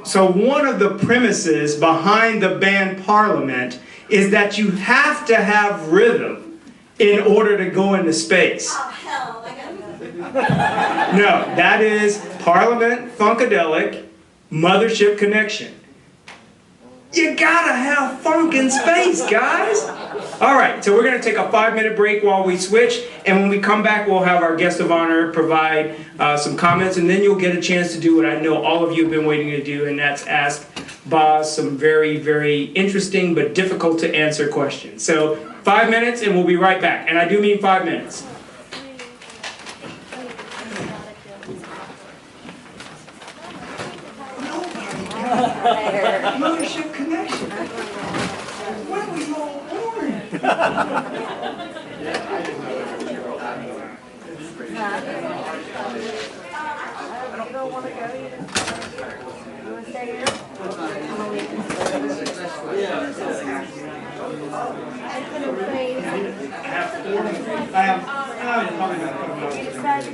So one of the premises behind the band Parliament is that you have to have rhythm in order to go into space. Oh, hell, I got No, that is Parliament Funkadelic Mothership Connection. You gotta have funk in space, guys. All right, so we're gonna take a 5-minute break while we switch, and when we come back, we'll have our guest of honor provide some comments, and then you'll get a chance to do what I know all of you have been waiting to do, and that's ask Bas some very, very interesting but difficult to answer questions. So 5 minutes, and we'll be right back, and I do mean 5 minutes. Mothership Connection. When were you all born? You don't want to go either? You want to stay here? You decide to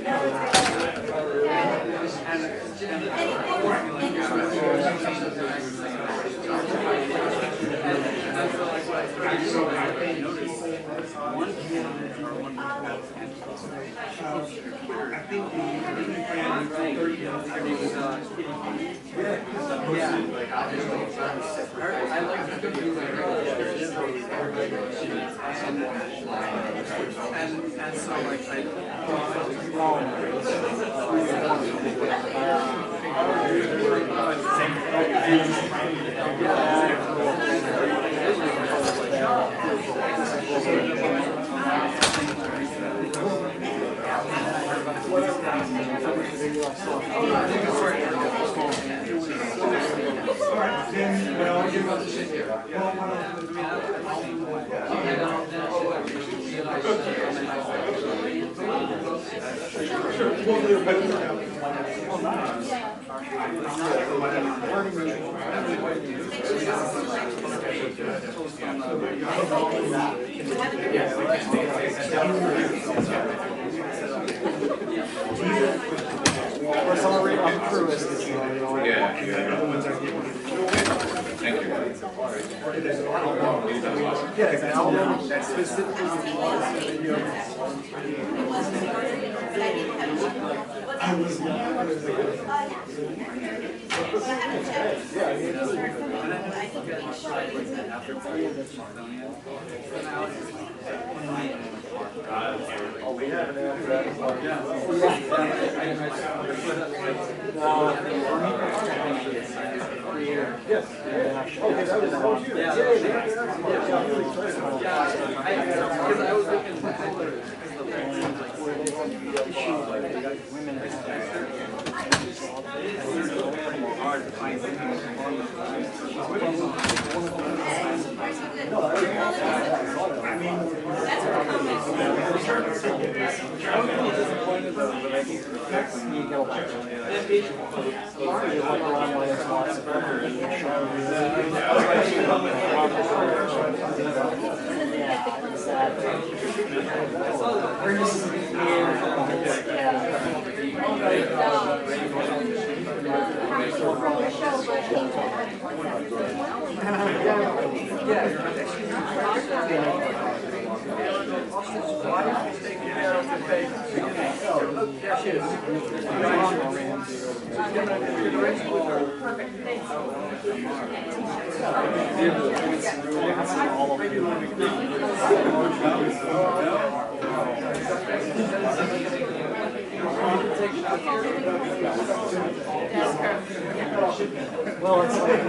Well, it's like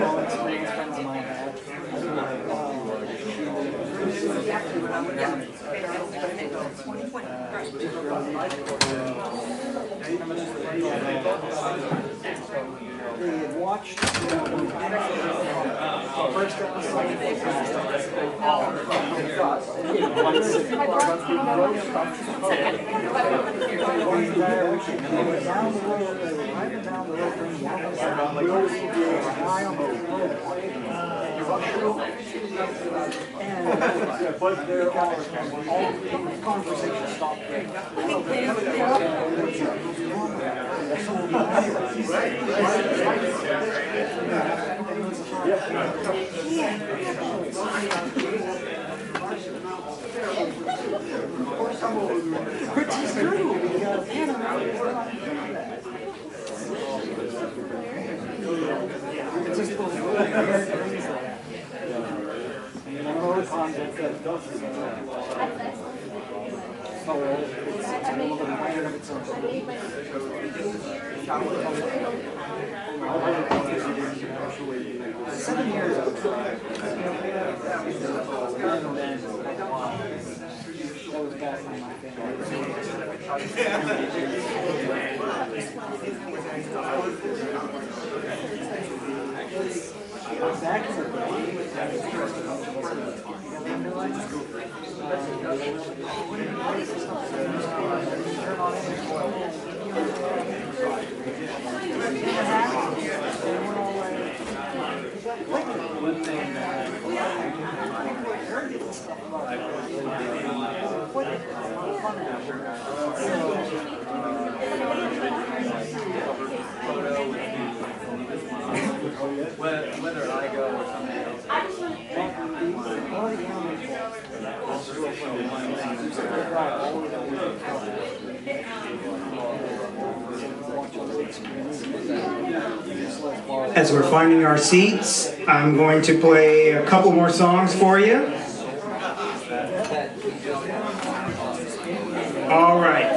friends of mine have. They had watched the first episode. But they're all conversation stopped there. Which is true because it's just those little things that one of those concepts that doesn't so it's a little bit higher of its own. 7 years ago. That was back in my family. Back in the whether I go or something else. As we're finding our seats, I'm going to play a couple more songs for you. All right.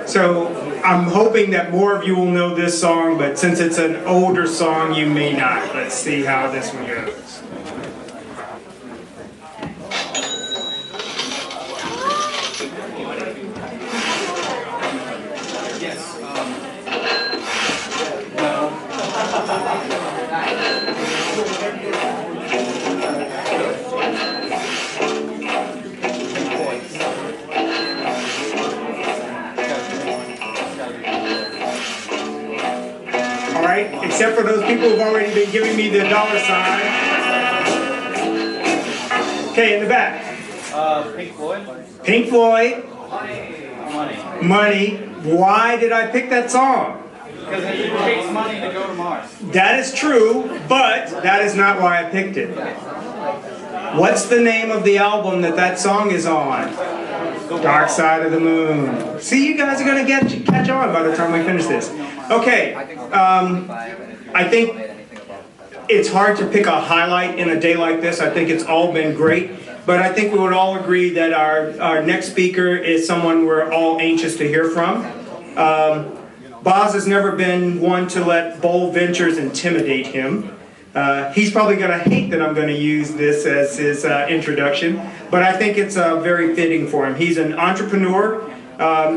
So I'm hoping that more of you will know this song, but since it's an older song, you may not. Let's see how this one goes. Except for those people who've already been giving me the dollar sign. Okay, in the back. Pink Floyd. Pink Floyd. Money. Money. Why did I pick that song? Because it takes money to go to Mars. That is true, but that is not why I picked it. What's the name of the album that song is on? Dark Side of the Moon. See, you guys are going to catch on by the time we finish this. Okay, I think it's hard to pick a highlight in a day like this. I think it's all been great, but I think we would all agree that our next speaker is someone we're all anxious to hear from. Bas has never been one to let bold ventures intimidate him. He's probably going to hate that I'm going to use this as his introduction, but I think it's very fitting for him. He's an entrepreneur.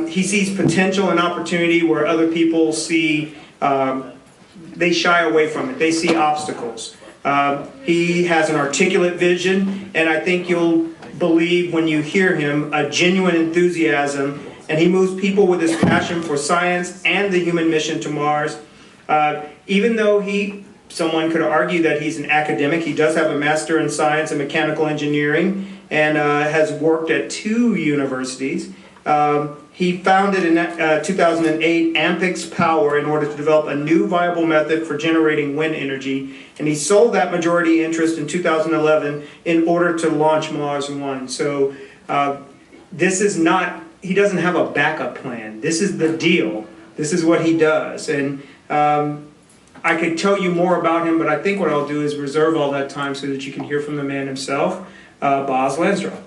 He sees potential and opportunity where other people see, they shy away from it. They see obstacles. He has an articulate vision, and I think you'll believe when you hear him a genuine enthusiasm, and he moves people with his passion for science and the human mission to Mars. Even though someone could argue that he's an academic, he does have a master in science and mechanical engineering and has worked at 2 universities. He founded in 2008 Ampix Power in order to develop a new viable method for generating wind energy, and he sold that majority interest in 2011 in order to launch Mars 1. So this is not, he doesn't have a backup plan. This is the deal. This is what he does. And I could tell you more about him, but I think what I'll do is reserve all that time so that you can hear from the man himself, Bas Lansdorp.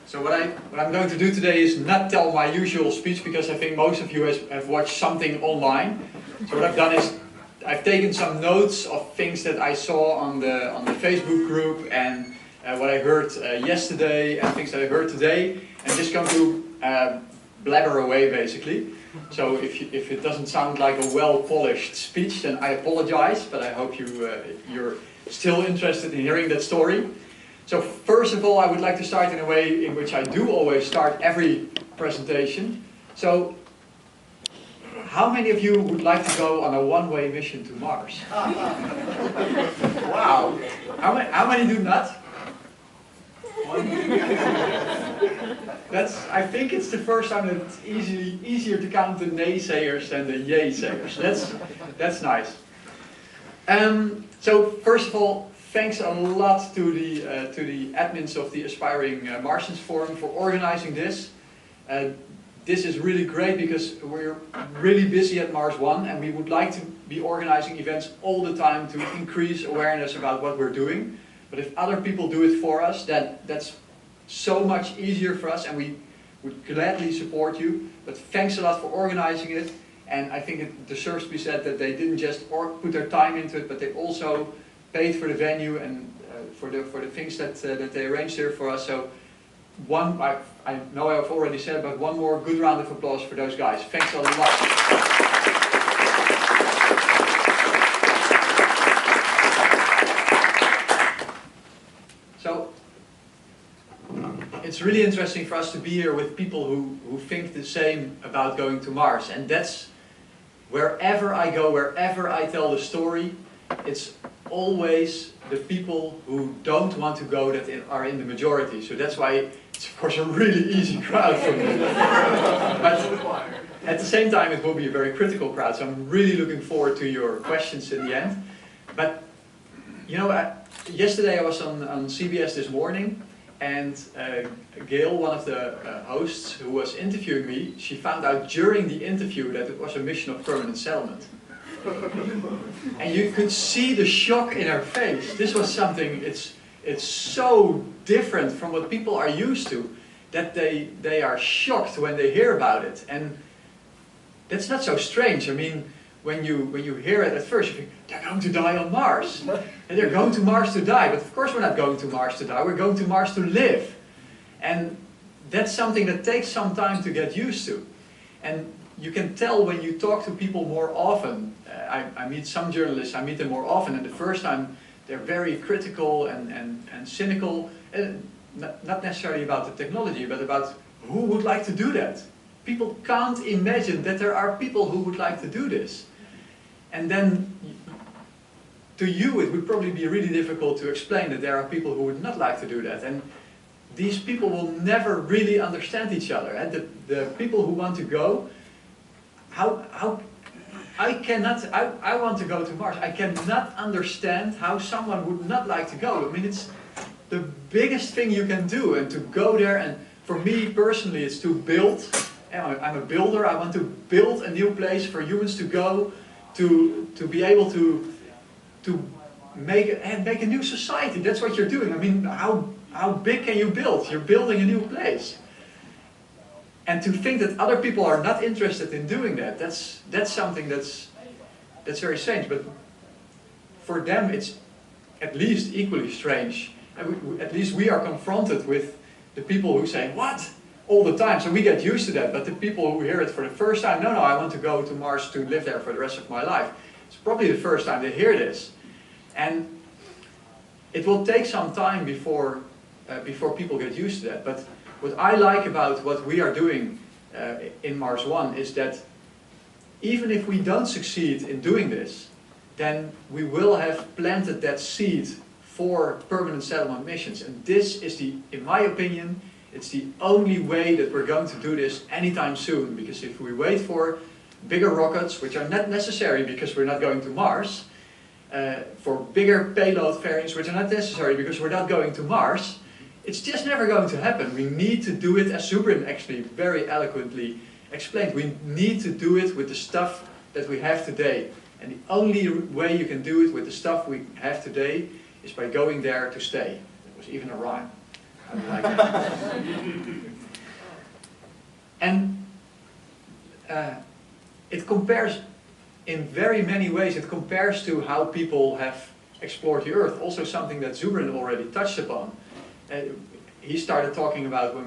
So what I'm going to do today is not tell my usual speech, because I think most of you have watched something online. So what I've done is I've taken some notes of things that I saw on the Facebook group and what I heard yesterday and things that I heard today, and just going to blabber away basically. So if it doesn't sound like a well-polished speech, then I apologize, but I hope you're still interested in hearing that story. So first of all, I would like to start in a way in which I do always start every presentation. So, how many of you would like to go on a one-way mission to Mars? Wow. How many do not? I think it's the first time that it's easier to count the naysayers than the yay-sayers. That's nice. So first of all, thanks a lot to the admins of the Aspiring Martians Forum for organizing this. This is really great because we're really busy at Mars One and we would like to be organizing events all the time to increase awareness about what we're doing. But if other people do it for us, then that's so much easier for us and we would gladly support you. But thanks a lot for organizing it. And I think it deserves to be said that they didn't just put their time into it, but they also paid for the venue and for the things that they arranged here for us. So I know I've already said, but one more good round of applause for those guys. Thanks a lot. So it's really interesting for us to be here with people who think the same about going to Mars. And that's wherever I go, wherever I tell the story, it's always the people who don't want to go that are in the majority. So that's why it's of course a really easy crowd for me. But at the same time it will be a very critical crowd, so I'm really looking forward to your questions in the end. But you know, yesterday I was on CBS This Morning and Gail, one of the hosts who was interviewing me, she found out during the interview that it was a mission of permanent settlement. And you could see the shock in her face. This was something, it's so different from what people are used to, that they are shocked when they hear about it. And that's not so strange. I mean, when you hear it at first, you think, they're going to die on Mars. And they're going to Mars to die. But of course we're not going to Mars to die, we're going to Mars to live. And that's something that takes some time to get used to. And you can tell when you talk to people more often. I meet some journalists, I meet them more often, and the first time they're very critical and cynical, not necessarily about the technology, but about who would like to do that. People can't imagine that there are people who would like to do this. And then, to you it would probably be really difficult to explain that there are people who would not like to do that. And these people will never really understand each other. And the people who want to go, I want to go to Mars. I cannot understand how someone would not like to go. I mean, it's the biggest thing you can do, and to go there, and for me personally, it's to build. I'm a builder. I want to build a new place for humans to go, to be able to make a new society. That's what you're doing. I mean, how big can you build? You're building a new place. And to think that other people are not interested in doing that, that's something that's very strange. But for them, it's at least equally strange. And at least we are confronted with the people who say, what? All the time. So we get used to that. But the people who hear it for the first time, no, I want to go to Mars to live there for the rest of my life. It's probably the first time they hear this. And it will take some time before people get used to that. But what I like about what we are doing in Mars One is that even if we don't succeed in doing this, then we will have planted that seed for permanent settlement missions. And this is in my opinion, it's the only way that we're going to do this anytime soon. Because if we wait for bigger rockets, which are not necessary because we're not going to Mars, for bigger payload variants, which are not necessary because we're not going to Mars, it's just never going to happen. We need to do it, as Zubrin actually very eloquently explained, we need to do it with the stuff that we have today. And the only way you can do it with the stuff we have today is by going there to stay. It was even a rhyme. I like that. And it compares, in very many ways, it compares to how people have explored the Earth. Also something that Zubrin already touched upon. He started talking about when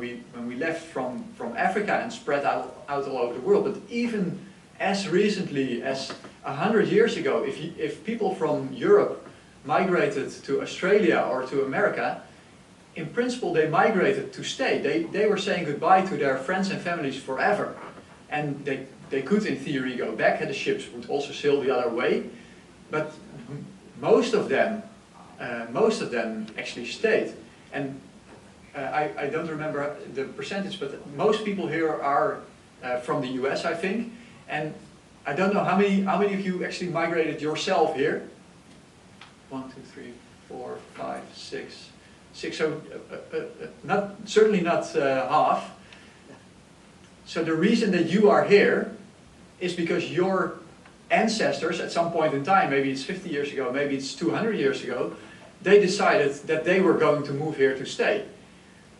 we left from Africa and spread out all over the world. But even as recently as 100 years ago, if people from Europe migrated to Australia or to America, in principle, they migrated to stay. They were saying goodbye to their friends and families forever. And they could, in theory, go back, and the ships would also sail the other way. But most of them actually stayed. And I don't remember the percentage, but most people here are from the US, I think. And I don't know how many of you actually migrated yourself here. 1, 2, 3, 4, 5, 6. So certainly not half. So the reason that you are here is because your ancestors at some point in time, maybe it's 50 years ago, maybe it's 200 years ago, they decided that they were going to move here to stay.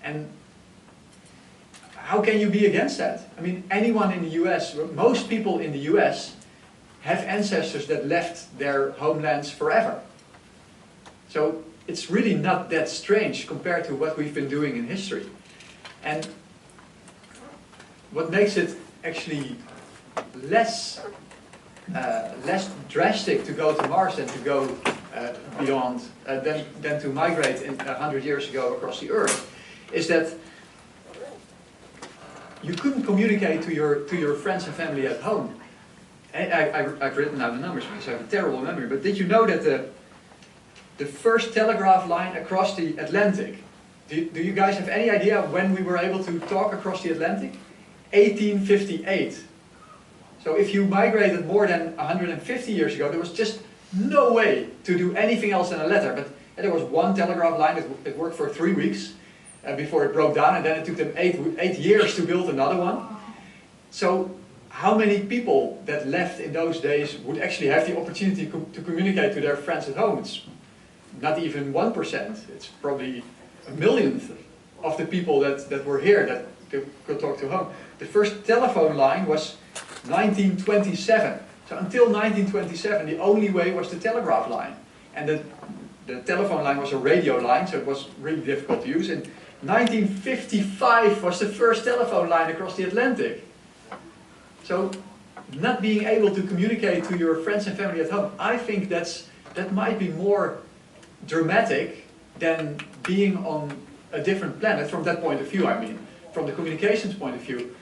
And how can you be against that? I mean, anyone in the US, most people in the US have ancestors that left their homelands forever. So it's really not that strange compared to what we've been doing in history. And what makes it actually less drastic to go to Mars than to go beyond, than to migrate 100 years ago across the Earth, is that you couldn't communicate to your friends and family at home. I've written down the numbers because I have a terrible memory, but did you know that the first telegraph line across the Atlantic, do you guys have any idea when we were able to talk across the Atlantic? 1858. So if you migrated more than 150 years ago, there was just no way to do anything else than a letter. But there was one telegraph line that worked for 3 weeks before it broke down, and then it took them 8 years to build another one. So how many people that left in those days would actually have the opportunity to communicate to their friends at home? It's not even 1%. It's probably a millionth of the people that were here that could talk to home. The first telephone line was 1927. So until 1927, the only way was the telegraph line. And the telephone line was a radio line, so it was really difficult to use. In 1955 was the first telephone line across the Atlantic. So not being able to communicate to your friends and family at home, I think that might be more dramatic than being on a different planet from that point of view, I mean, from the communications point of view.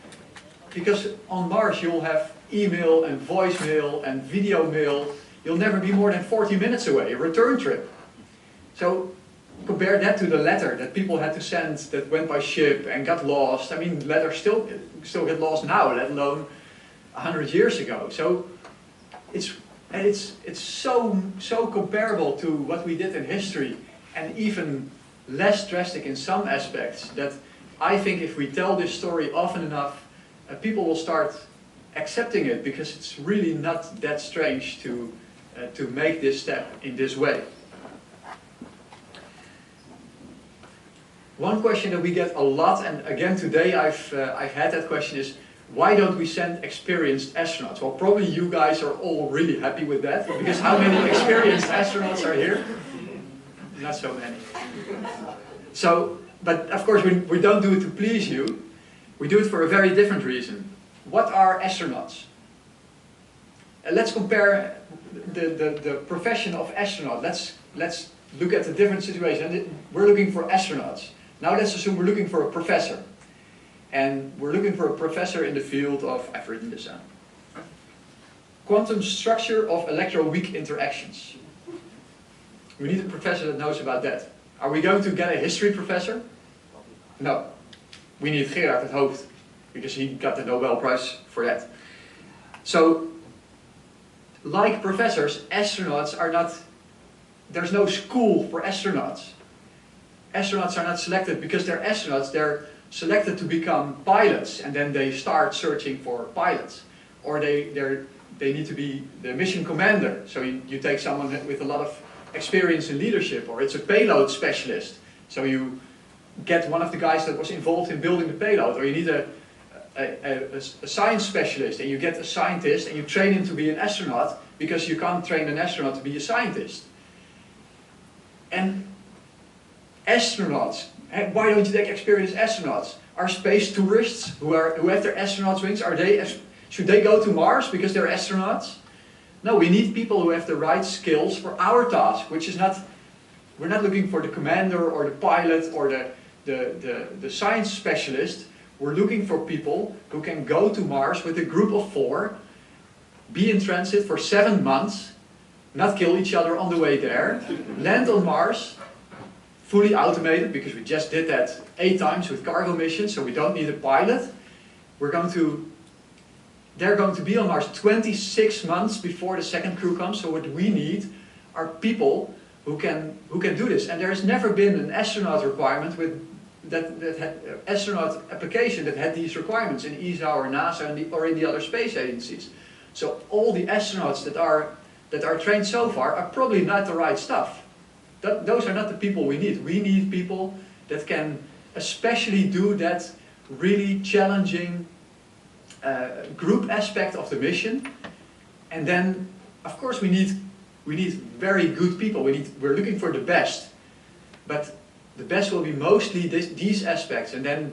Because on Mars you'll have email and voicemail and video mail. You'll never be more than 40 minutes away, a return trip. So compare that to the letter that people had to send that went by ship and got lost. I mean, letters still get lost now, let alone 100 years ago. So it's so comparable to what we did in history, and even less drastic in some aspects, that I think if we tell this story often enough, people will start accepting it, because it's really not that strange to make this step in this way. One question that we get a lot, and again today I've had that question, is why don't we send experienced astronauts? Well, probably you guys are all really happy with that, because how many experienced astronauts are here? Not so many. So, but of course we don't do it to please you. We do it for a very different reason. What are astronauts? Let's compare the profession of astronaut. Let's look at a different situation. We're looking for astronauts. Now let's assume we're looking for a professor. And we're looking for a professor in the field of, I've written this down, quantum structure of electroweak interactions. We need a professor that knows about that. Are we going to get a history professor? No. We need Gerard het Hoofd, because he got the Nobel Prize for that. So, like professors, astronauts are not, there's no school for astronauts. Astronauts are not selected because they're astronauts, they're selected to become pilots, and then they start searching for pilots. Or they need to be the mission commander, so you take someone with a lot of experience in leadership, or it's a payload specialist, so you get one of the guys that was involved in building the payload, or you need a science specialist, and you get a scientist and you train him to be an astronaut, because you can't train an astronaut to be a scientist. And astronauts, why don't you take experienced astronauts? Are space tourists who have their astronaut's wings, should they go to Mars because they're astronauts? No, we need people who have the right skills for our task, which is not, we're not looking for the commander or the pilot or the the science specialists were looking for people who can go to Mars with a group of 4, be in transit for 7 months, not kill each other on the way there, land on Mars, fully automated, because we just did that 8 times with cargo missions, so we don't need a pilot. They're going to be on Mars 26 months before the second crew comes, so what we need are people who can do this. And there's never been an astronaut requirement with astronaut application that had these requirements in ESA or NASA or in the other space agencies. So all the astronauts that are trained so far are probably not the right stuff. Those are not the people we need. We need people that can especially do that really challenging group aspect of the mission. And then, of course, we need very good people. We're looking for the best, but the best will be mostly these aspects. And then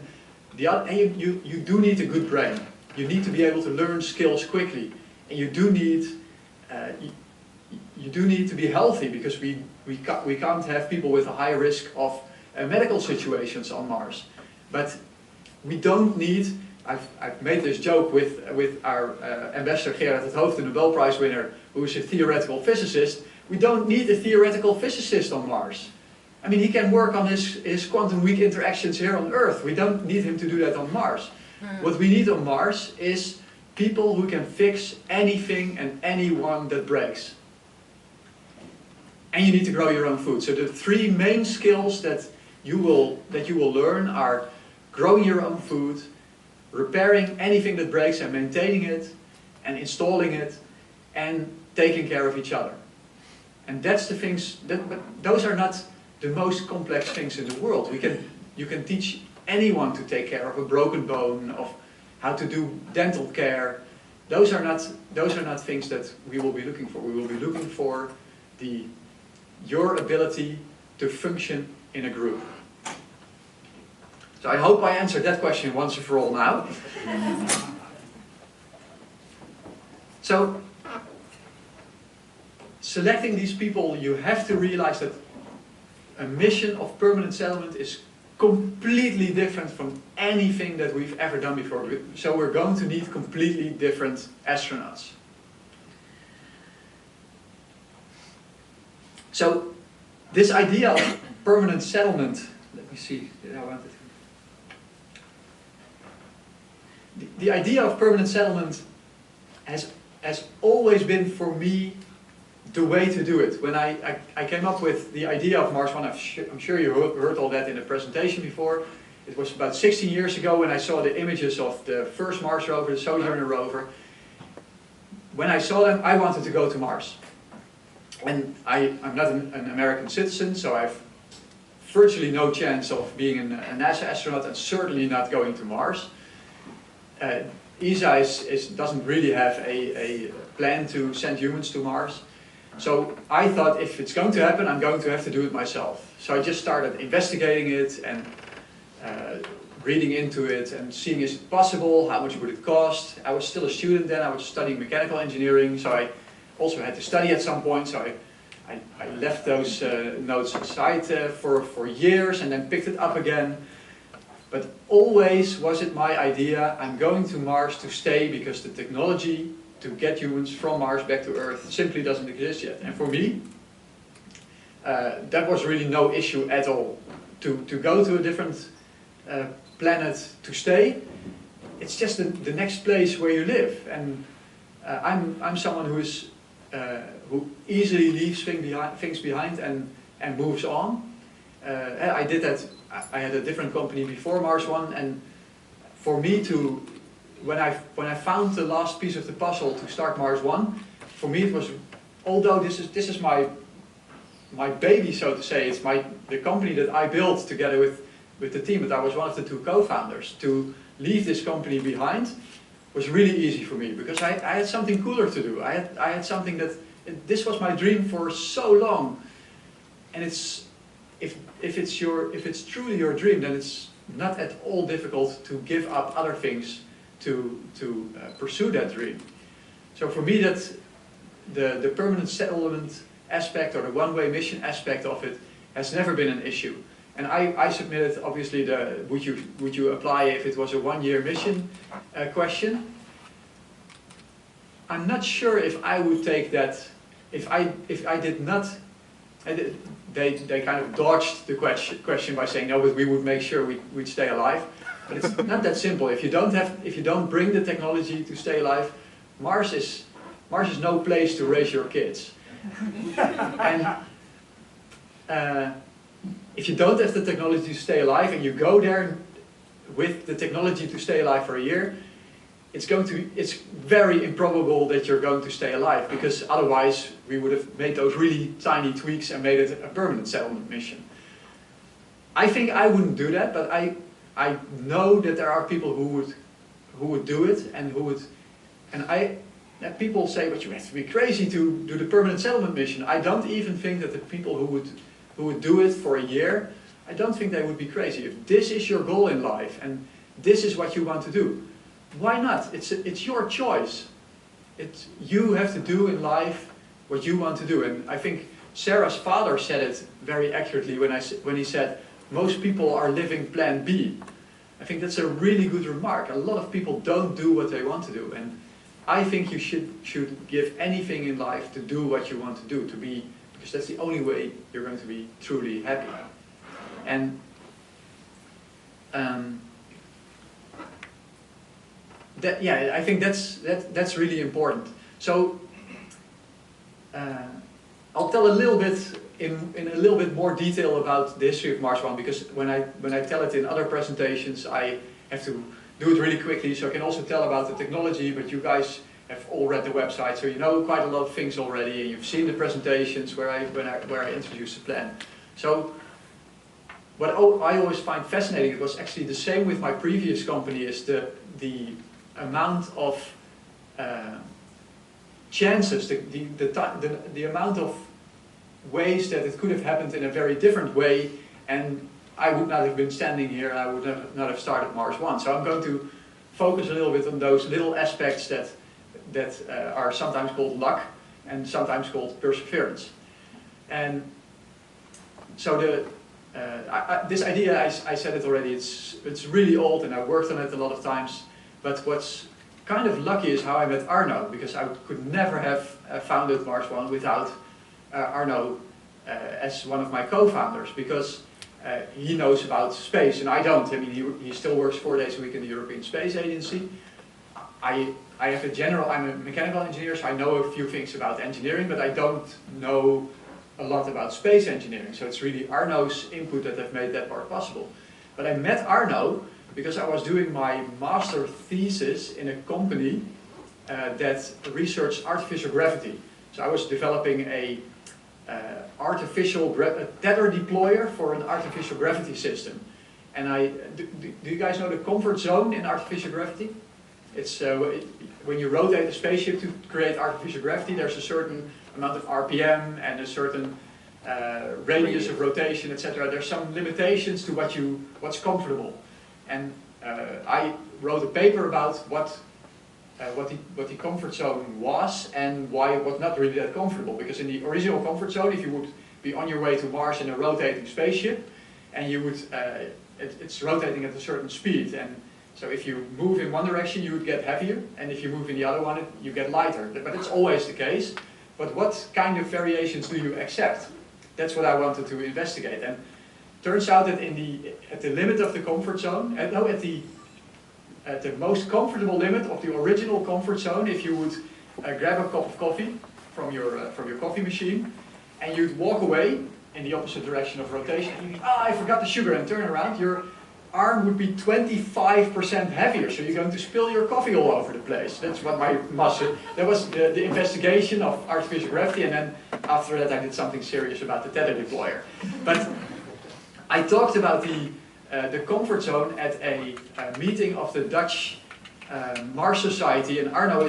you do need a good brain. You need to be able to learn skills quickly, and you do need to be healthy, because we can't have people with a high risk of medical situations on Mars. But we don't need. I've made this joke with our ambassador Gerard het Hoofd, the Nobel Prize winner, who is a theoretical physicist. We don't need a theoretical physicist on Mars. I mean, he can work on his quantum weak interactions here on Earth. We don't need him to do that on Mars. What we need on Mars is people who can fix anything and anyone that breaks. And you need to grow your own food. So the 3 main skills that you will learn are growing your own food, repairing anything that breaks and maintaining it, and installing it, and taking care of each other. And that's the things, but those are not the most complex things in the world. You can teach anyone to take care of a broken bone, of how to do dental care. Those are not things that we will be looking for. We will be looking for your ability to function in a group. So I hope I answered that question once and for all now. So, selecting these people, you have to realize that a mission of permanent settlement is completely different from anything that we've ever done before. So we're going to need completely different astronauts. So, this idea of permanent settlement, let me see, did I want it? The idea of permanent settlement has always been, for me, the way to do it. When I came up with the idea of Mars One, I'm sure you heard all that in the presentation before. It was about 16 years ago when I saw the images of the first Mars rover, the Sojourner rover. When I saw them, I wanted to go to Mars. And I'm not an American citizen, so I have virtually no chance of being a NASA astronaut, and certainly not going to Mars. ESA doesn't really have a plan to send humans to Mars. So I thought, if it's going to happen, I'm going to have to do it myself. So I just started investigating it and reading into it and seeing, is it possible, how much would it cost. I was still a student then, I was studying mechanical engineering, so I also had to study at some point, so I left those notes aside for years and then picked it up again. But always was it my idea, I'm going to Mars to stay, because the technology to get humans from Mars back to Earth simply doesn't exist yet. And for me, that was really no issue at all. To go to a different planet to stay, it's just the next place where you live. And I'm someone who easily leaves things behind and moves on. I did that. I had a different company before Mars One, and for me when I found the last piece of the puzzle to start Mars One, for me it was, although this is my baby, so to say, it's the company that I built together with the team, but I was one of the 2 co-founders. To leave this company behind was really easy for me, because I had something cooler to do. I had something this was my dream for so long, and if it's truly your dream, then it's not at all difficult to give up other things to pursue that dream. So for me, that the permanent settlement aspect, or the one-way mission aspect of it, has never been an issue. And I submitted, obviously, the would you apply if it was a 1-year mission question. I'm not sure if I would take that, if I did not, they kind of dodged the question by saying, no, but we would make sure we'd stay alive. But it's not that simple. If you don't bring the technology to stay alive, Mars is no place to raise your kids. And if you don't have the technology to stay alive and you go there with the technology to stay alive for a year, it's very improbable that you're going to stay alive, because otherwise we would have made those really tiny tweaks and made it a permanent settlement mission. I think I wouldn't do that, but I know that there are people who would do it, and people say, but you have to be crazy to do the permanent settlement mission. I don't even think that the people who would do it for a year, I don't think they would be crazy. If this is your goal in life and this is what you want to do, why not? It's your choice. You have to do in life what you want to do. And I think Sarah's father said it very accurately when he said, most people are living plan B. I think that's a really good remark. A lot of people don't do what they want to do. And I think you should give anything in life to do what you want to do, because that's the only way you're going to be truly happy. And I think that's really important. So I'll tell a little bit in a little bit more detail about the history of Mars 1, because when I tell it in other presentations, I have to do it really quickly, so I can also tell about the technology, but you guys have all read the website, so you know quite a lot of things already, and you've seen the presentations where I introduced the plan. So what I always find fascinating, it was actually the same with my previous company, is the amount of chances, the amount of ways that it could have happened in a very different way, and I would not have been standing here, and I would not have started Mars 1. So I'm going to focus a little bit on those little aspects that are sometimes called luck and sometimes called perseverance. And so this idea, I said it already, it's really old, and I worked on it a lot of times. But what's kind of lucky is how I met Arno, because I could never have founded Mars 1 without Arno as one of my co-founders, because he knows about space and I don't. I mean, he still works 4 days a week in the European Space Agency. I'm a mechanical engineer, so I know a few things about engineering, but I don't know a lot about space engineering. So it's really Arno's input that have made that part possible. But I met Arno because I was doing my master thesis in a company that researched artificial gravity. So I was developing a tether deployer for an artificial gravity system. And do you guys know the comfort zone in artificial gravity? It's when you rotate a spaceship to create artificial gravity, there's a certain amount of RPM and a certain radius of rotation, etc. There's some limitations to what's comfortable. And I wrote a paper about what the comfort zone was and why it was not really that comfortable. Because in the original comfort zone, if you would be on your way to Mars in a rotating spaceship, and you would, it's rotating at a certain speed, and so if you move in one direction, you would get heavier, and if you move in the other one, you get lighter. But it's always the case. But what kind of variations do you accept? That's what I wanted to investigate. And turns out that at the limit of the comfort zone, at the most comfortable limit of the original comfort zone, if you would grab a cup of coffee from your coffee machine, and you'd walk away in the opposite direction of rotation, and you think, I forgot the sugar, and turn around, your arm would be 25% heavier, so you're going to spill your coffee all over the place. That's what my muscle, that was the investigation of artificial gravity, and then after that I did something serious about the tether deployer. But I talked about the comfort zone at a meeting of the Dutch Mars Society, and Arno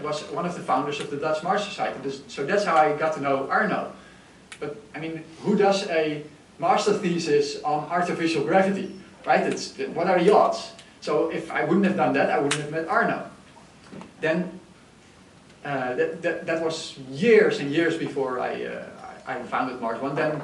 was one of the founders of the Dutch Mars Society. So that's how I got to know Arno. But I mean, who does a master thesis on artificial gravity, right? What are the odds? So if I wouldn't have done that, I wouldn't have met Arno. Then that was years and years before I founded Mars 1. Then